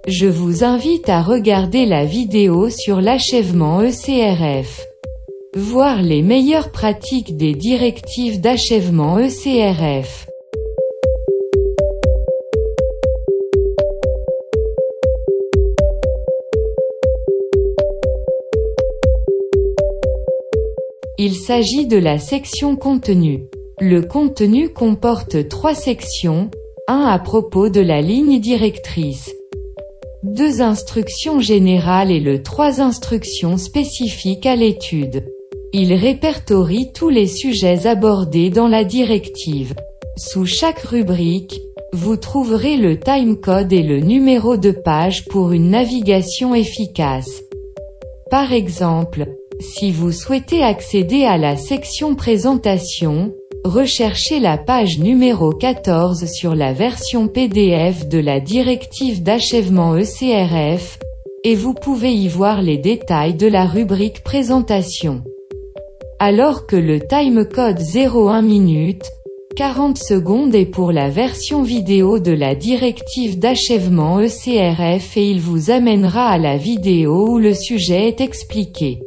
Je vous invite à regarder la vidéo sur l'achèvement ECRF. Voir les meilleures pratiques des directives d'achèvement ECRF. Il s'agit de la section contenu. Le contenu comporte 3 sections, 1 à propos de la ligne directrice, 2 instructions générales et le 3 instructions spécifiques à l'étude. Il répertorie tous les sujets abordés dans la directive. Sous chaque rubrique, vous trouverez le timecode et le numéro de page pour une navigation efficace. Par exemple, si vous souhaitez accéder à la section présentation, recherchez la page numéro 14 sur la version PDF de la directive d'achèvement ECRF, et vous pouvez y voir les détails de la rubrique présentation. Alors que le timecode 01 minutes, 40 secondes est pour la version vidéo de la directive d'achèvement ECRF et il vous amènera à la vidéo où le sujet est expliqué.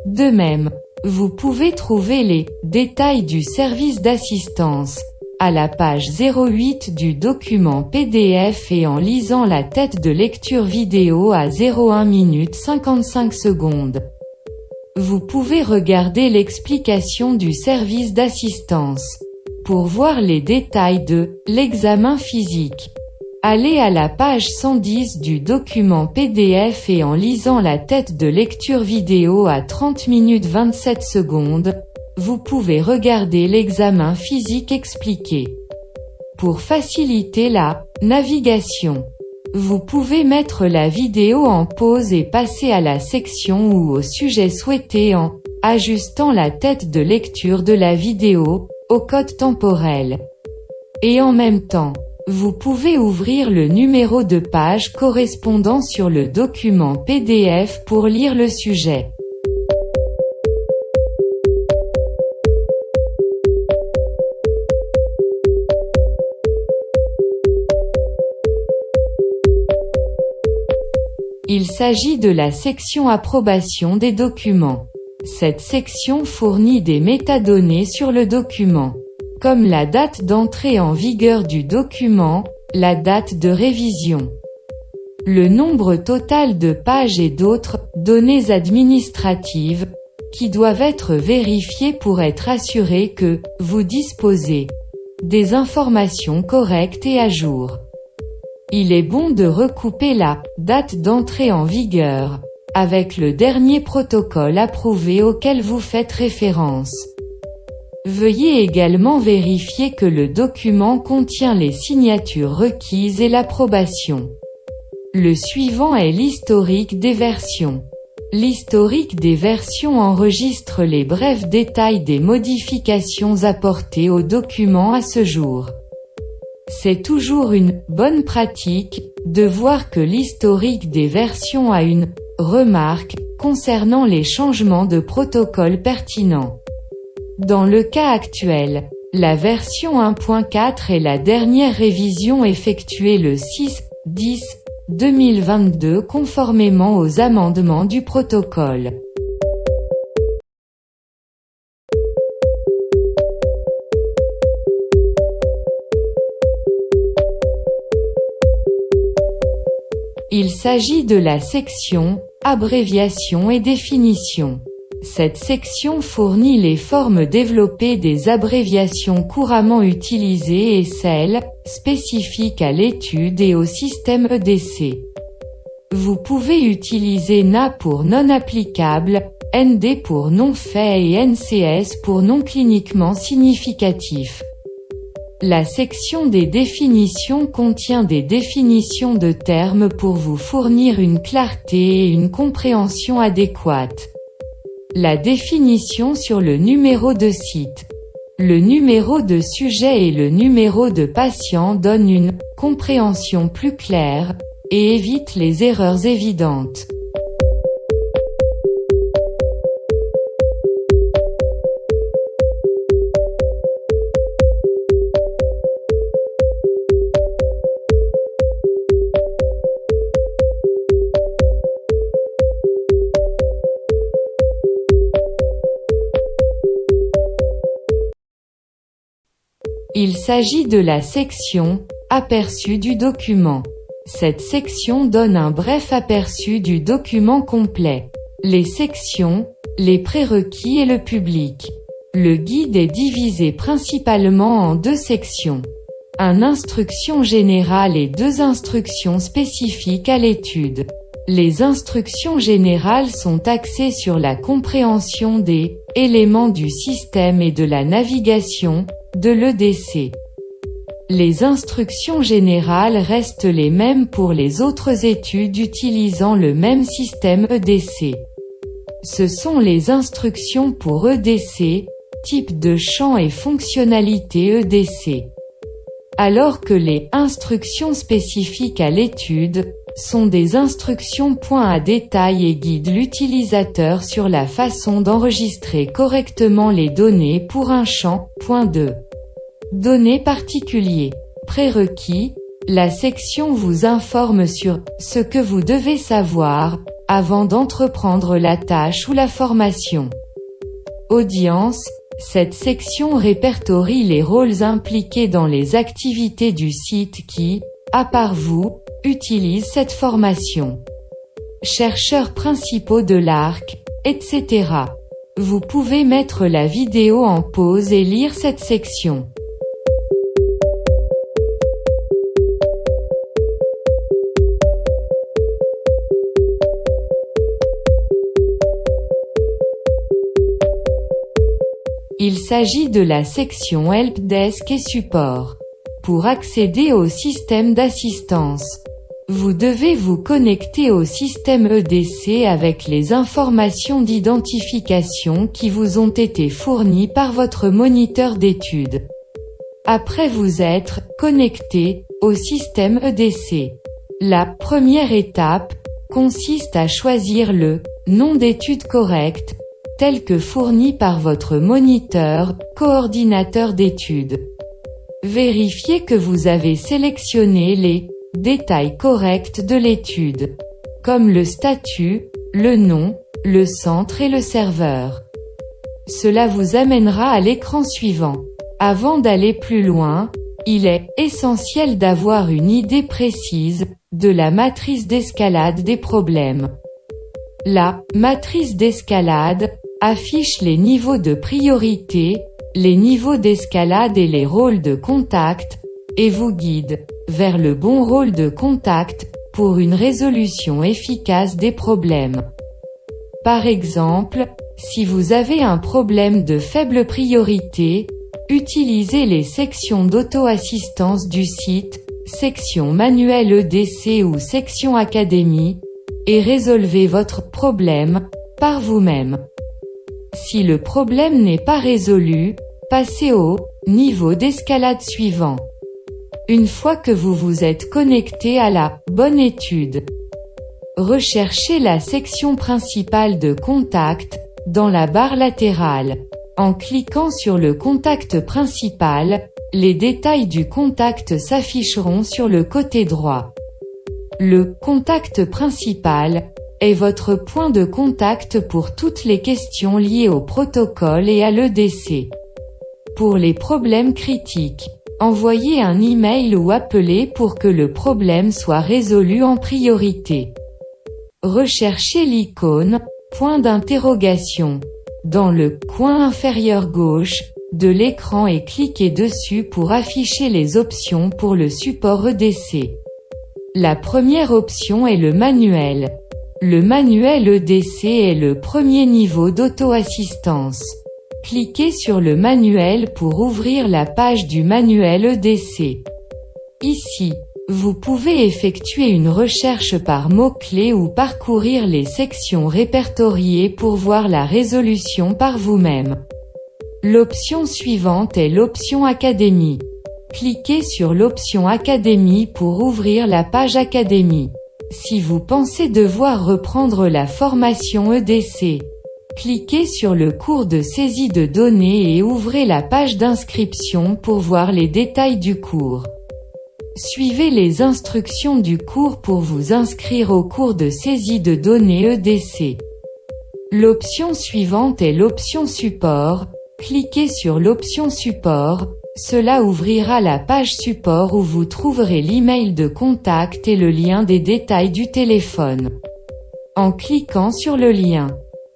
De même, vous pouvez trouver les détails du service d'assistance à la page 08 du document PDF et en lisant la tête de lecture vidéo à 01 minutes 55 secondes. Vous pouvez regarder l'explication du service d'assistance. Pour voir les détails de l'examen physique, allez à la page 110 du document PDF et en lisant la tête de lecture vidéo à 30 minutes 27 secondes, vous pouvez regarder l'examen physique expliqué. Pour faciliter la navigation, vous pouvez mettre la vidéo en pause et passer à la section ou au sujet souhaité en ajustant la tête de lecture de la vidéo au code temporel. Et en même temps, vous pouvez ouvrir le numéro de page correspondant sur le document PDF pour lire le sujet. Il s'agit de la section approbation des documents. Cette section fournit des métadonnées sur le document, comme la date d'entrée en vigueur du document, la date de révision, le nombre total de pages et d'autres données administratives, qui doivent être vérifiées pour être assuré que vous disposez des informations correctes et à jour. Il est bon de recouper la date d'entrée en vigueur avec le dernier protocole approuvé auquel vous faites référence. Veuillez également vérifier que le document contient les signatures requises et l'approbation. Le suivant est l'historique des versions. L'historique des versions enregistre les brefs détails des modifications apportées au document à ce jour. C'est toujours une bonne pratique de voir que l'historique des versions a une remarque concernant les changements de protocole pertinents. Dans le cas actuel, la version 1.4 est la dernière révision effectuée le 6/10/2022 conformément aux amendements du protocole. Il s'agit de la section abréviation et définition. Cette section fournit les formes développées des abréviations couramment utilisées et celles spécifiques à l'étude et au système EDC. Vous pouvez utiliser NA pour non applicable, ND pour non fait et NCS pour non cliniquement significatif. La section des définitions contient des définitions de termes pour vous fournir une clarté et une compréhension adéquate. La définition sur le numéro de site, le numéro de sujet et le numéro de patient donnent une compréhension plus claire et évitent les erreurs évidentes. s'agit de la section « Aperçu du document ». Cette section donne un bref aperçu du document complet. Les sections, les prérequis et le public. Le guide est divisé principalement en deux sections. Une instruction générale et deux instructions spécifiques à l'étude. Les instructions générales sont axées sur la compréhension des éléments du système et de la navigation de l'EDC. Les instructions générales restent les mêmes pour les autres études utilisant le même système EDC. Ce sont les instructions pour EDC, type de champ et fonctionnalité EDC. Alors que les instructions spécifiques à l'étude sont des instructions points à détail et guident l'utilisateur sur la façon d'enregistrer correctement les données pour un champ. Point 2. Données particuliers. Prérequis. La section vous informe sur ce que vous devez savoir avant d'entreprendre la tâche ou la formation. Audience. Cette section répertorie les rôles impliqués dans les activités du site qui, à part vous, utilisent cette formation. Chercheurs principaux de l'ARC, etc. Vous pouvez mettre la vidéo en pause et lire cette section. Il s'agit de la section Helpdesk et Support. Pour accéder au système d'assistance, vous devez vous connecter au système EDC avec les informations d'identification qui vous ont été fournies par votre moniteur d'études. Après vous être connecté au système EDC, la première étape consiste à choisir le nom d'étude correct, tel que fourni par votre moniteur, coordinateur d'études. Vérifiez que vous avez sélectionné les détails corrects de l'étude, comme le statut, le nom, le centre et le serveur. Cela vous amènera à l'écran suivant. Avant d'aller plus loin, il est essentiel d'avoir une idée précise de la matrice d'escalade des problèmes. La matrice d'escalade affiche les niveaux de priorité, les niveaux d'escalade et les rôles de contact, et vous guide vers le bon rôle de contact pour une résolution efficace des problèmes. Par exemple, si vous avez un problème de faible priorité, utilisez les sections d'auto-assistance du site, section manuel EDC ou section académie, et résolvez votre problème par vous-même. Si le problème n'est pas résolu, passez au niveau d'escalade suivant. Une fois que vous vous êtes connecté à la bonne étude, recherchez la section principale de contact dans la barre latérale. En cliquant sur le contact principal, les détails du contact s'afficheront sur le côté droit. Le contact principal est votre point de contact pour toutes les questions liées au protocole et à l'EDC. Pour les problèmes critiques, envoyez un email ou appelez pour que le problème soit résolu en priorité. Recherchez l'icône point d'interrogation dans le coin inférieur gauche de l'écran et cliquez dessus pour afficher les options pour le support EDC. La première option est le manuel. Le manuel EDC est le premier niveau d'auto-assistance. Cliquez sur le manuel pour ouvrir la page du manuel EDC. Ici, vous pouvez effectuer une recherche par mots-clés ou parcourir les sections répertoriées pour voir la résolution par vous-même. L'option suivante est l'option Académie. Cliquez sur l'option Académie pour ouvrir la page Académie. Si vous pensez devoir reprendre la formation EDC, cliquez sur le cours de saisie de données et ouvrez la page d'inscription pour voir les détails du cours. Suivez les instructions du cours pour vous inscrire au cours de saisie de données EDC. L'option suivante est l'option Support. Cliquez sur l'option Support Cela ouvrira la page support où vous trouverez l'email de contact et le lien des détails du téléphone. En cliquant sur le lien,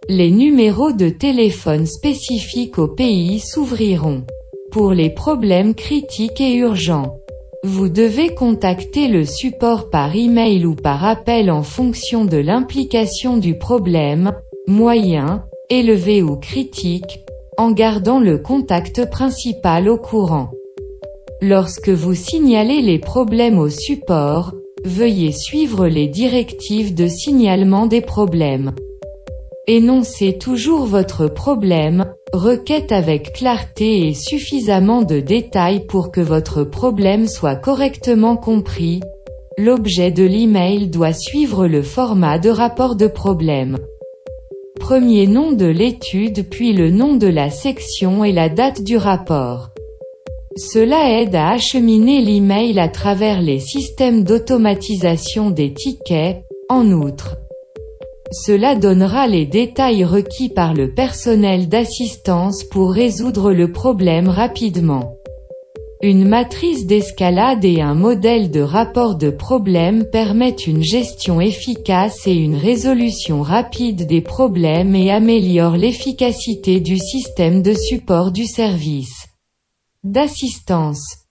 les numéros de téléphone spécifiques au pays s'ouvriront. Pour les problèmes critiques et urgents, vous devez contacter le support par email ou par appel en fonction de l'implication du problème, moyen, élevé ou critique, en gardant le contact principal au courant. Lorsque vous signalez les problèmes au support, veuillez suivre les directives de signalement des problèmes. Énoncez toujours votre problème, requête avec clarté et suffisamment de détails pour que votre problème soit correctement compris. L'objet de l'email doit suivre le format de rapport de problème. Premier nom de l'étude puis le nom de la section et la date du rapport. Cela aide à acheminer l'email à travers les systèmes d'automatisation des tickets. En outre, cela donnera les détails requis par le personnel d'assistance pour résoudre le problème rapidement. Une matrice d'escalade et un modèle de rapport de problème permettent une gestion efficace et une résolution rapide des problèmes et améliorent l'efficacité du système de support du service d'assistance.